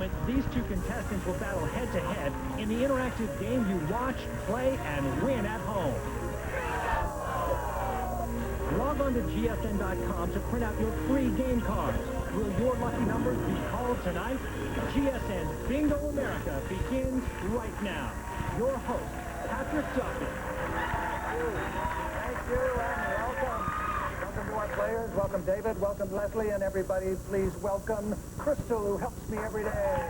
moment, these two contestants will battle head-to-head in the interactive game you watch, play, and win at home. Log on to GSN.com to print out your free game cards. Will your lucky numbers be called tonight? GSN's Bingo America begins right now. Your host, Patrick Duffy. Thank you, and welcome. Welcome to our players. Welcome, David. Welcome, Leslie. And everybody, please welcome Crystal, who helps me every day.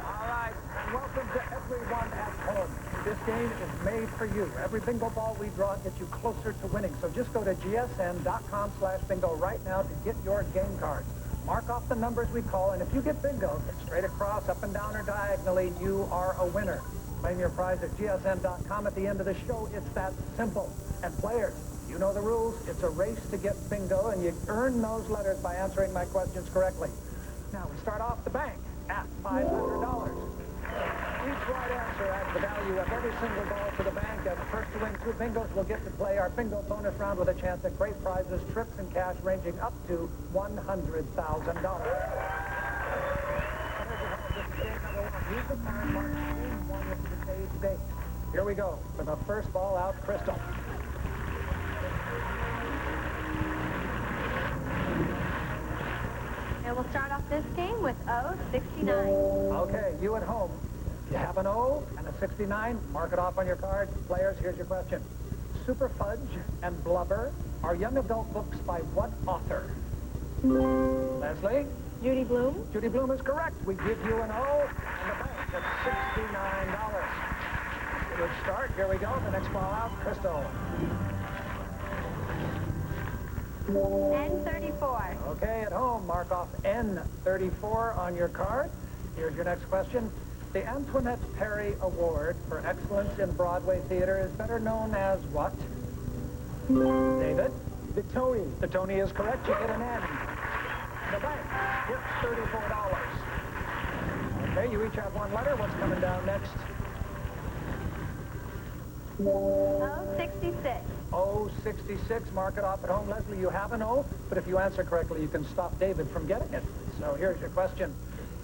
All right. Welcome to everyone at home. This game is made for you. Every bingo ball we draw gets you closer to winning. So just go to gsn.com/bingo right now to get your game cards. Mark off the numbers we call, and if you get bingo, straight across, up and down, or diagonally, you are a winner. Claim your prize at gsn.com at the end of the show. It's that simple. And players, you know the rules. It's a race to get bingo, and you earn those letters by answering my questions correctly. Now, we start off the bank at $500. Each right answer adds the value of every single ball to the bank, and the first to win 2 bingos will get to play our bingo bonus round with a chance at great prizes, trips, and cash ranging up to $100,000. Use the card marked game 1 with today's date. Here we go for the first ball out, Crystal. And we'll start off this game with 069. Okay, you at home. You have an O and a 69. Mark it off on your card. Players, here's your question. Super Fudge and Blubber are young adult books by what author? Leslie? Judy Bloom. Judy Bloom is correct. We give you an O and the bank at $69. Good start. Here we go. The next ball out, Crystal. N34. Okay, at home, mark off N34 on your card. Here's your next question. The Antoinette Perry Award for Excellence in Broadway Theater is better known as what? David? The Tony. The Tony is correct. You get an N. The bank gets $34. Okay, you each have one letter. What's coming down next? 066. 066. Mark it off at home. Leslie, you have an O, but if you answer correctly, you can stop David from getting it. So here's your question.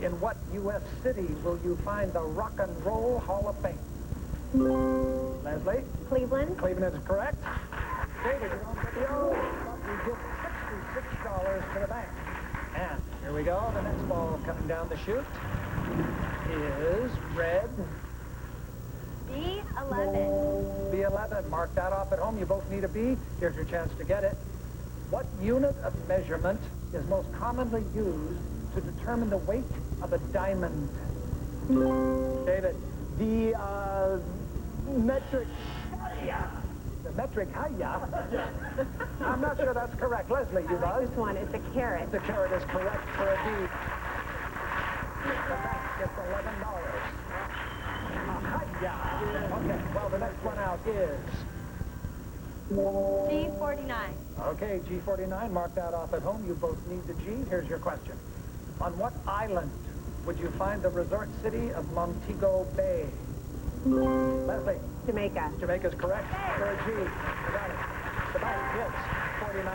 In what U.S. city will you find the Rock and Roll Hall of Fame? Leslie? Cleveland. Cleveland is correct. David, you don't get the O, but you get $66 to the bank. And here we go. The next ball coming down the chute is red. B11. B11. Mark that off at home. You both need a B. Here's your chance to get it. What unit of measurement is most commonly used to determine the weight of a diamond? David? The metric. The metric, I'm not sure that's correct. Leslie, you buzz? This one, it's a carat. The carat is correct for a D. The bank gets $11. Okay, well, the next one out is... G49. Okay, G49. Mark that off at home. You both need the G. Here's your question. On what island would you find the resort city of Montego Bay? Leslie? Jamaica. Jamaica's correct for a G. You got it. The bank gets $49.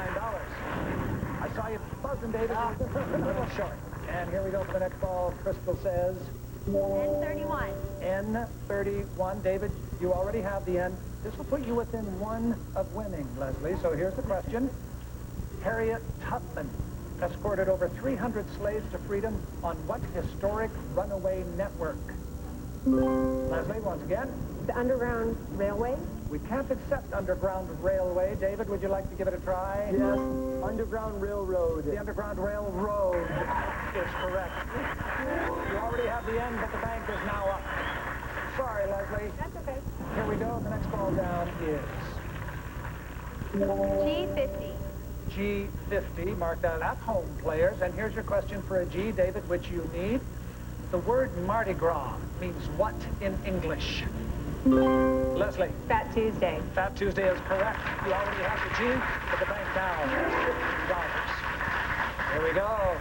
I saw you buzzing, David. A little short. And here we go for the next ball. Crystal says... N31. N31. David, you already have the N. This will put you within 1 of winning, Leslie. So here's the question. Harriet Tubman escorted over 300 slaves to freedom on what historic runaway network? Leslie, once again. The Underground Railway. We can't accept Underground Railway. David, would you like to give it a try? Yes. Underground Railroad. The Underground Railroad is correct. You already have the N, but the bank is now up. Sorry, Leslie. That's okay. Here we go. The next ball down is... G50. G50. Mark that at home, players. And here's your question for a G, David, which you need. The word Mardi Gras means what in English? Leslie. Fat Tuesday. Fat Tuesday is correct. You already have the G, but the bank now has $15. Here we go.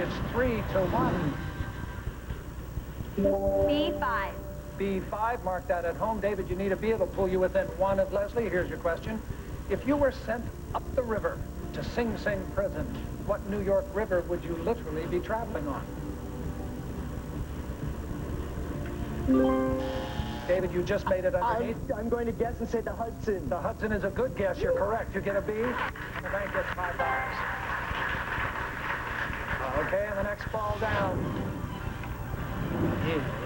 It's 3-1. B5. B5, mark that at home. David, you need a B. It'll pull you within 1 of Leslie. Here's your question. If you were sent up the river to Sing Sing prison, What New York River would you literally be traveling on? David, you just made it underneath. I'm going to guess and say the Hudson. The Hudson is a good guess. You're correct. You get a B, and the bank gets $5. Okay, and the next ball down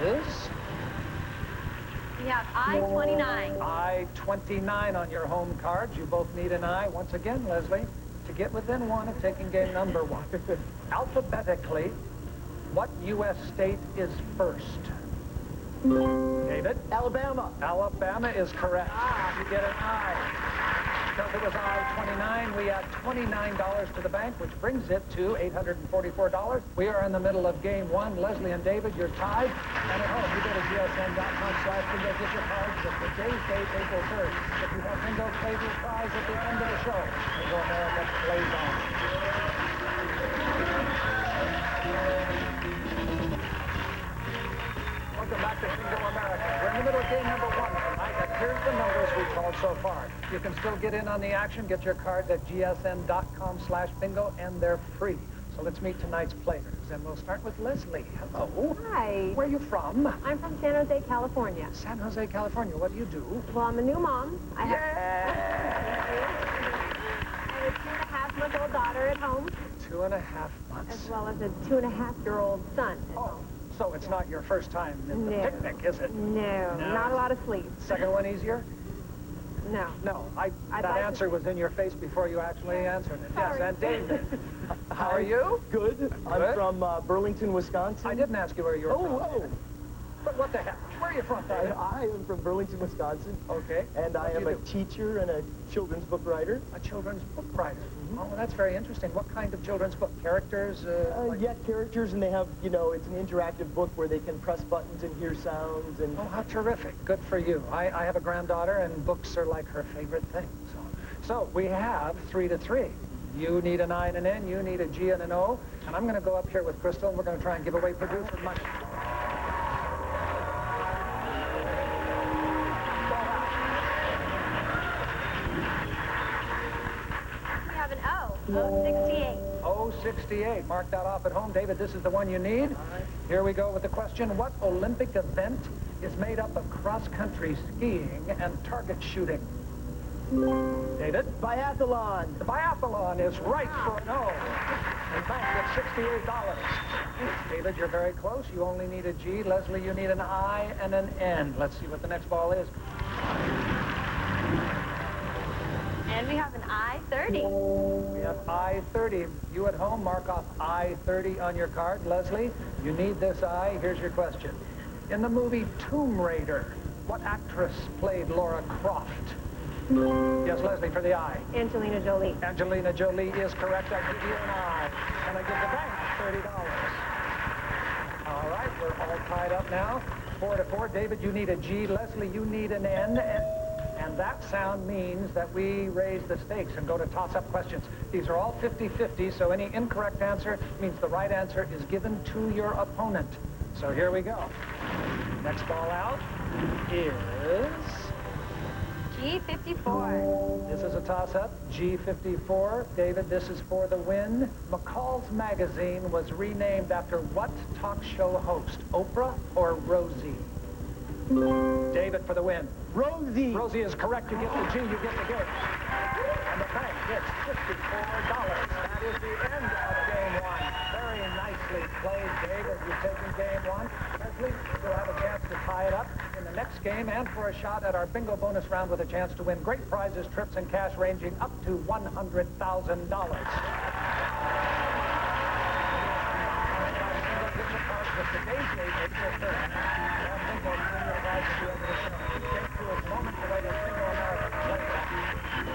is We have I-29. I-29 on your home cards. You both need an I. Once again, Leslie, to get within one of taking game number one. Alphabetically, what U.S. state is first? David? Alabama. Alabama is correct. You get an I. Because it was I-29, we add $29 to the bank, which brings it to $844. We are in the middle of game one. Leslie and David, you're tied. And at home, you go to GSN.com/bingo, get your cards for today's date, April 3rd. If you have bingo, play your prize at the end of the show. Bingo America plays on. Welcome back to Bingo America. We're in the middle of game number one tonight, and here's the numbers we've called so far. You can still get in on the action. Get your cards at gsn.com/bingo, and they're free. So let's meet tonight's players, and we'll start with Leslie. Hello. Hi. Where are you from? I'm from San Jose, California. San Jose, California. What do you do? Well, I'm a new mom. I have a 2.5-month-old daughter at home, 2.5 months. as well as a 2.5-year-old son at home. So it's not your first time in the No. picnic, is it? No, not a lot of sleep. Second one easier? No. No, I'd that like to- answer was in your face before you actually answered it. Yes, Sorry. and David, how are you? Good. I'm Good. from Burlington, Wisconsin. I didn't ask you where you were from. Oh, But what the heck? Where are you from, David? I am from Burlington, Wisconsin. Okay. And I What do am you a do? teacher and a children's book writer. A children's book writer. Oh, that's very interesting. What kind of children's book? Characters? Like- Yeah, characters, and they have, you know, it's an interactive book where they can press buttons and hear sounds. And Oh, how terrific. Good for you. I have a granddaughter, and books are like her favorite thing. So we have 3-3. You need an I and an N, you need a G and an O, and I'm going to go up here with Crystal, and we're going to try and give away producer money. We have an O, 068. 068. Mark that off at home. David, this is the one you need. Here we go with the question. What Olympic event is made up of cross-country skiing and target shooting? David? biathlon. The biathlon is right for an O. In fact, it's $68. David, you're very close. You only need a G. Leslie, you need an I and an N. Let's see what the next ball is. And we have an I-30. We have I-30. You at home, mark off I-30 on your card. Leslie, you need this I. Here's your question. In the movie Tomb Raider, what actress played Laura Croft? Yes, Leslie, for the I. Angelina Jolie. Angelina Jolie is correct. I give you an I. And I give the bank $30. All right, we're all tied up now. 4-4. David, you need a G. Leslie, you need an N. And that sound means that we raise the stakes and go to toss-up questions. These are all 50-50, so any incorrect answer means the right answer is given to your opponent. So here we go. Next ball out is... G54. This is a toss-up. G54. David, this is for the win. McCall's Magazine was renamed after what talk show host? Oprah or Rosie? David for the win. Rosie. Rosie is correct. You get the G, you get the gift. And the bank gets $54. That is the end of game one. Very nicely played, David. You've taken game one. Leslie, you'll have a chance to tie it up in the next game and for a shot at our bingo bonus round with a chance to win great prizes, trips, and cash ranging up to $100,000. Today's date, April 3rd. Bingo, bingo, guys, at the end of the show. Take to us moments away to Bingo America.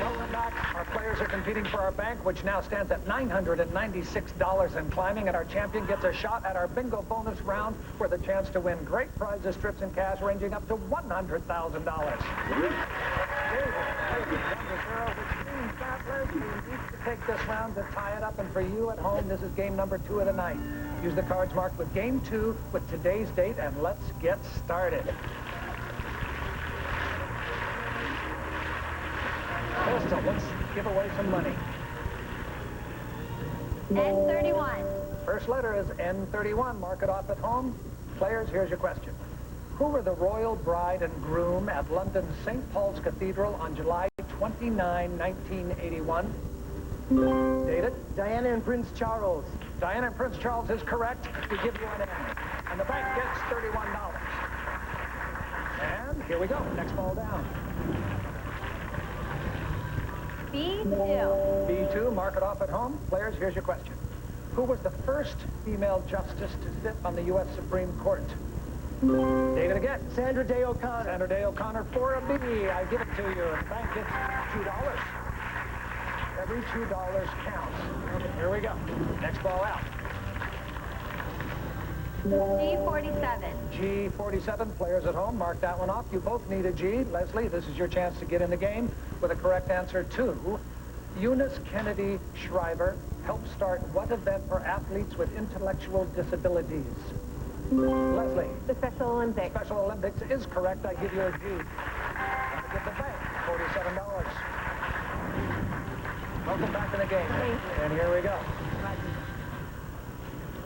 Welcome back. Our players are competing for our bank, which now stands at $996 and climbing, and our champion gets a shot at our bingo bonus round with a chance to win great prizes, trips, and cash ranging up to $100,000. We need to take this round to tie it up, and for you at home, this is game number 2 of the night. Use the cards marked with game 2 with today's date, and let's get started. So let's give away some money. N31. First letter is N31. Mark it off at home. Players, here's your question. Who were the royal bride and groom at London's St. Paul's Cathedral on July 29, 1981? David? Diana and Prince Charles. Diana and Prince Charles is correct. We give you an N. And the bank gets $31. And here we go. Next ball down. B2. B2, mark it off at home. Players, here's your question. Who was the first female justice to sit on the U.S. Supreme Court? David again. Sandra Day O'Connor. Sandra Day O'Connor for a B. I give it to you. And the bank gets $2. Every $2 counts. Okay, here we go. Next ball out. G47. G47, players at home, mark that one off. You both need a G. Leslie, this is your chance to get in the game with a correct answer to Eunice Kennedy Shriver helped start what event for athletes with intellectual disabilities? Leslie. The Special Olympics. Special Olympics is correct. I give you a G. And I give the bank $47. Welcome back in the game. And here we go.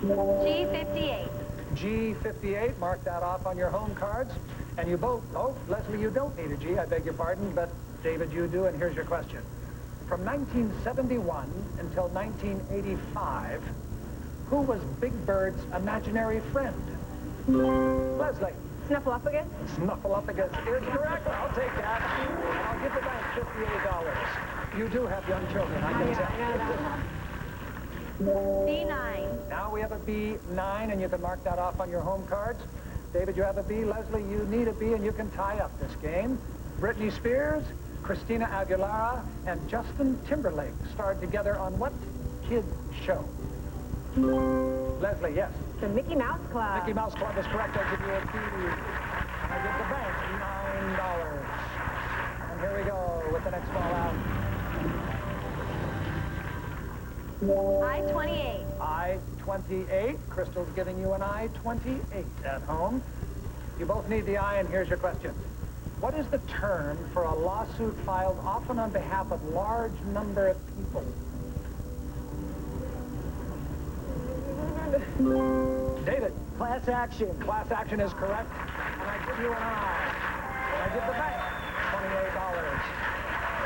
G58. G58, mark that off on your home cards. And you both, oh, Leslie, you don't need a G, I beg your pardon, but David, you do, and here's your question. From 1971 until 1985, who was Big Bird's imaginary friend? Leslie. Snuffleupagus. Snuffleupagus is correct. I'll take that. And I'll give the bank $58. You do have young children, I can tell. B9. Now we have a B9, and you can mark that off on your home cards. David, you have a B. Leslie, you need a B, and you can tie up this game. Britney Spears, Christina Aguilera, and Justin Timberlake starred together on what kid show? Leslie, yes. The Mickey Mouse Club. Mickey Mouse Club is correct. I give you a B. And I give the bank $9. And here we go with the next ball out. I-28. I-28. Crystal's giving you an I-28 at home. You both need the I, and here's your question. What is the term for a lawsuit filed often on behalf of large number of people? David. Class action. Class action is correct. And I give you an I. And I give the bank $28.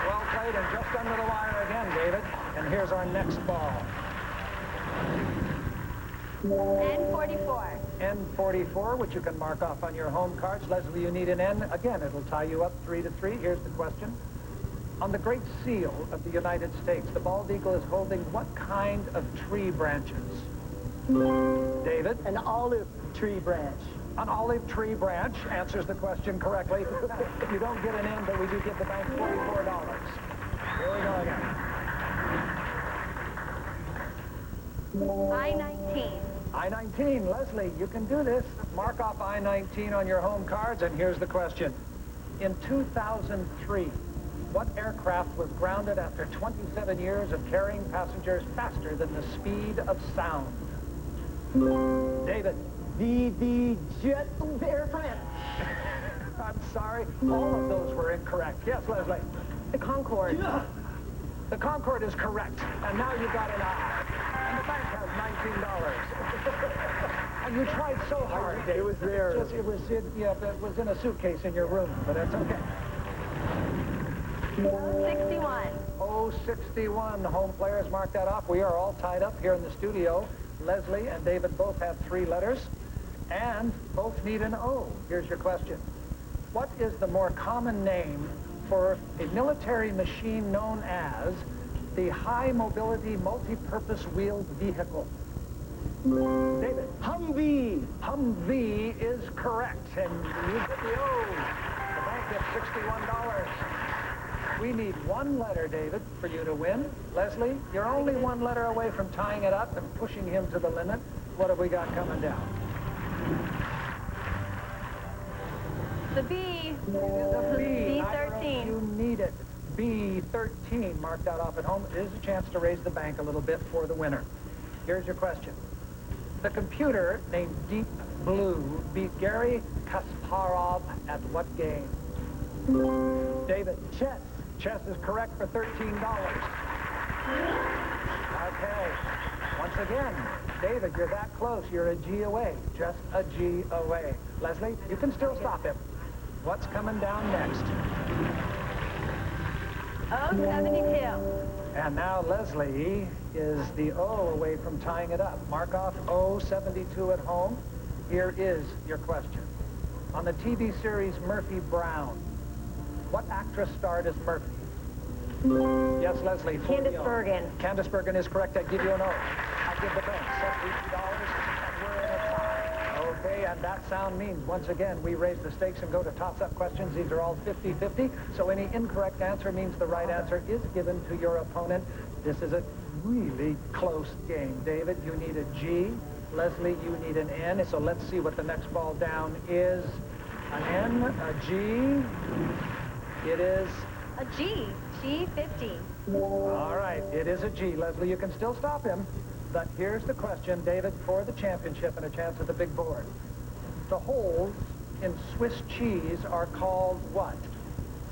Well played, and just under the wire again, David. And here's our next ball. N44. N44, which you can mark off on your home cards. Leslie, you need an N. Again, it'll tie you up 3-3. Here's the question. On the Great Seal of the United States, the bald eagle is holding what kind of tree branches? David? An olive tree branch. An olive tree branch answers the question correctly. You don't get an N, but we do give the bank $44. Here we go again. I-19. I-19, Leslie, you can do this. Mark off I-19 on your home cards, and here's the question. In 2003, what aircraft was grounded after 27 years of carrying passengers faster than the speed of sound? David. The jet Air France. I'm sorry, all of those were incorrect. Yes, Leslie. The Concorde. Yeah. The Concorde is correct, and now you've got an I. And the bank has $19. And you tried so hard, David. It was there. It was in a suitcase in your room, but that's okay. 61. 061, home players, mark that off. We are all tied up here in the studio. Leslie and David both have 3 letters, and both need an O. Here's your question. What is the more common name for a military machine known as the High Mobility Multi-Purpose Wheeled Vehicle? David. Humvee. Humvee is correct, and you get the O. The bank gets $61. We need 1 letter, David, for you to win. Leslie, you're only 1 letter away from tying it up and pushing him to the limit. What have we got coming down? The B. The B. B13. You need it. B13. Mark that off at home. It is a chance to raise the bank a little bit for the winner. Here's your question. The computer named Deep Blue beat Gary Kasparov at what game? David. Chess. Chess is correct for $13. Okay. Once again, David, you're that close. You're a G away. Just a G away. Leslie, you can still stop him. What's coming down next? Oh, 72. And now Leslie is the O away from tying it up. Mark off O72 at home. Here is your question. On the TV series Murphy Brown, what actress starred as Murphy? Yes, Leslie. Candace Bergen. Candace Bergen is correct. I give you an O. I give the bank $72, and we're in a tie. Okay, and that sound means, once again, we raise the stakes and go to toss-up questions. These are all 50-50, so any incorrect answer means the right answer is given to your opponent. This is a really close game. David, you need a G. Leslie, you need an N. So let's see what the next ball down is. An N, a G. It is... A G. G50. All right, it is a G. Leslie, you can still stop him. But here's the question, David, for the championship and a chance at the big board. The holes in Swiss cheese are called what?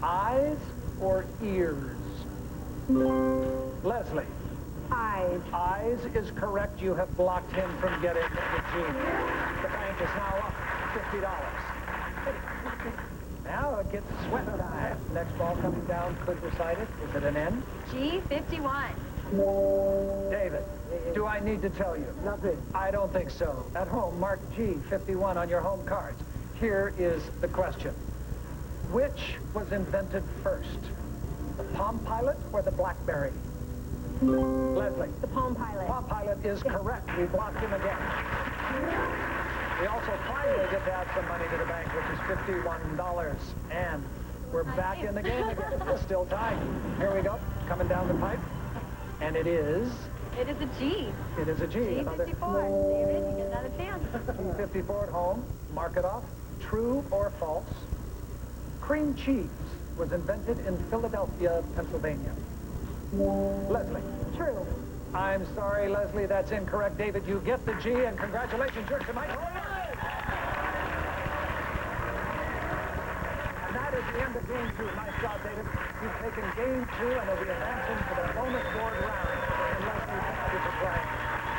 Eyes or ears? Leslie. Eyes. Eyes is correct. You have blocked him from getting the G. The bank is now up $50. Now it gets sweat time. Next ball coming down could decide it. Is it an N? G51. David, do I need to tell you? Nothing. I don't think so. At home, mark G51 on your home cards. Here is the question. Which was invented first? The Palm Pilot or the BlackBerry? Leslie. The Palm Pilot. Palm Pilot is correct. We blocked him again. We also finally get to add some money to the bank, which is $51. And we're back in the game again. It's still tied. Here we go. Coming down the pipe. And it is... It is a G. It is a G. G54. David, you get another chance. G54 at home. Mark it off. True or false? Cream cheese was invented in Philadelphia, Pennsylvania. Leslie. True. I'm sorry, Leslie, that's incorrect. David, you get the G, and congratulations, you're tonight. And that is the end of game two. Nice job, David. You've taken game two and will be advancing to the bonus board round. And Leslie, thank you for playing.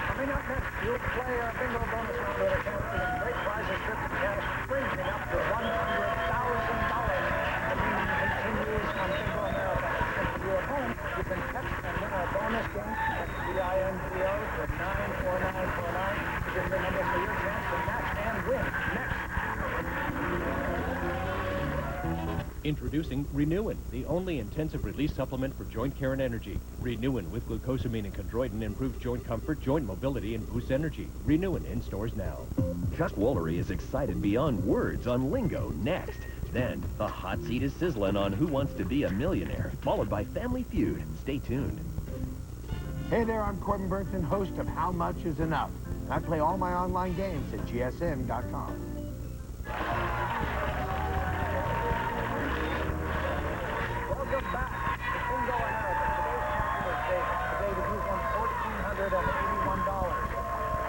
Coming up next, you'll play our bingo bonus round with a chance to win great prizes, trips, and cash, springing up to $100,000. The meeting continues on Bingo America. And for your home, you can text and win our bonus game at BINGO to 94949. Give the number for your chance to match and win. Next. Introducing Renewin, the only intensive release supplement for joint care and energy. Renewin with glucosamine and chondroitin improves joint comfort, joint mobility, and boosts energy. Renewin in stores now. Chuck Woolery is excited beyond words on Lingo next. Then, the hot seat is sizzling on Who Wants to Be a Millionaire, followed by Family Feud. Stay tuned. Hey there, I'm Corbin Burnson, host of How Much Is Enough. I play all my online games at GSN.com. Welcome back to Bingo America. Today's champion is David. David, you've won $1,481.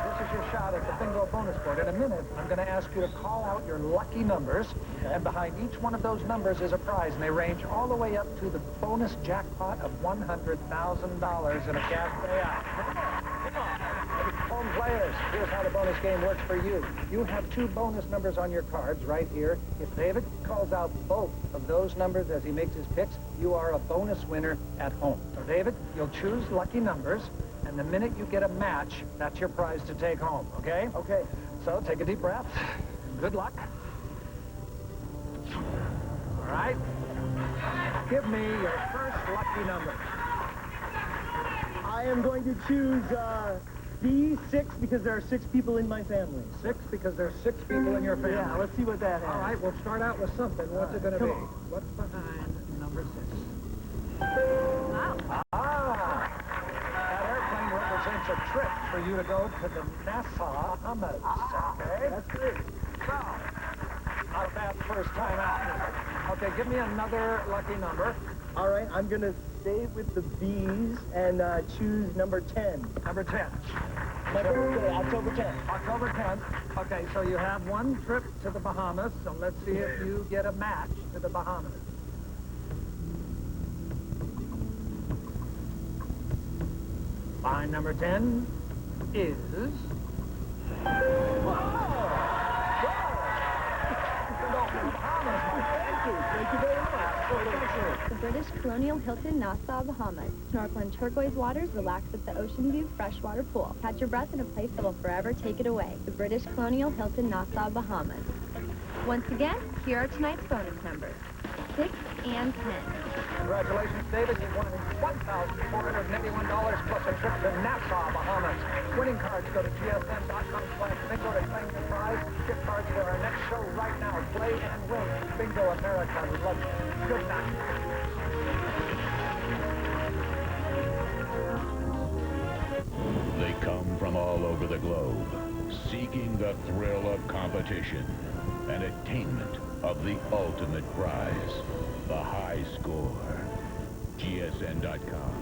This is your shot at the bingo bonus board. In a minute, I'm going to ask you to call out your lucky numbers, and behind each one of those numbers is a prize, and they range all the way up to the bonus jackpot of $100,000 in a cash payout. Come on. Home players, here's how the bonus game works for you. You have two bonus numbers on your cards right here. If David calls out both of those numbers as he makes his picks, you are a bonus winner at home. So, David, you'll choose lucky numbers, and the minute you get a match, that's your prize to take home, okay? Okay. So, take a deep breath. Good luck. All right. Give me your first lucky number. I am going to choose B6 because there are 6 people in my family. 6 because there's 6 people in your family. Yeah, let's see what that has. All right, we'll start out with something. What's it going to be? come on. What's behind number 6? Wow. That airplane represents a trip for you to go to the Nassau Bahamas. Okay? That's great. So, not a bad first time out. Okay, give me another lucky number. All right, I'm going to stay with the B's and choose number 10. Number 10. My birthday, October 10th. October 10th. Okay, so you have one trip to the Bahamas, so let's see if you get a match to the Bahamas. Line number 10 is... Thank you very much. The British Colonial Hilton, Nassau, Bahamas. Snorkel in turquoise waters, relax at the Ocean View freshwater pool. Catch your breath in a place that will forever take it away. The British Colonial Hilton, Nassau, Bahamas. Once again, here are tonight's bonus numbers. 6 and 10. Congratulations, David. You've won $1,481 plus a trip to Nassau, Bahamas. Winning cards go to gsn.com/bingo to claim your prize. Gift cards for our next show right now. Play and win. Bingo America. We love you. Good night. They come from all over the globe, seeking the thrill of competition and attainment of the ultimate prize, the high score. GSN.com.